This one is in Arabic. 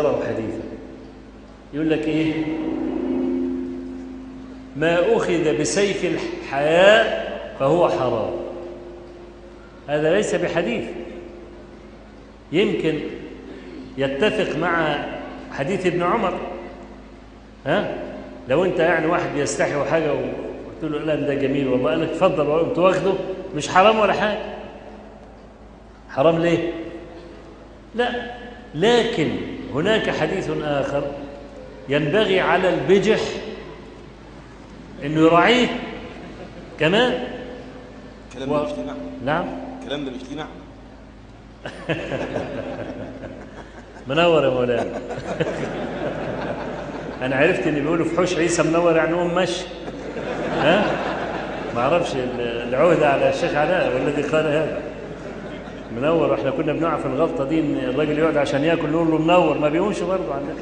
حديثا يقول لك إيه؟ ما أخذ بسيف الحياء فهو حرام. هذا ليس بحديث، يمكن يتفق مع حديث ابن عمر. لو أنت يعني واحد يستحي حاجة وقلت له لا ده جميل والله، قال لك اتفضل وقمت واخده، مش حرام ولا حاجة. حرام ليه؟ لا، لكن هناك حديث آخر ينبغي على البجح إنه يراعيه كمان. كلام ده مش لينا. نعم، كلام ده مش لينا. منور يا مولانا. أنا عرفت إن بيقولوا في حوش عيسى منور يعني قوم مشي. ما أعرفش العهدة على الشيخ علاء والذي قال هذا منور. واحنا كنا بنقع في الغلطة دي إن الراجل يقعد عشان ياكل نقول له منور، ما بيقومش برضه عندنا.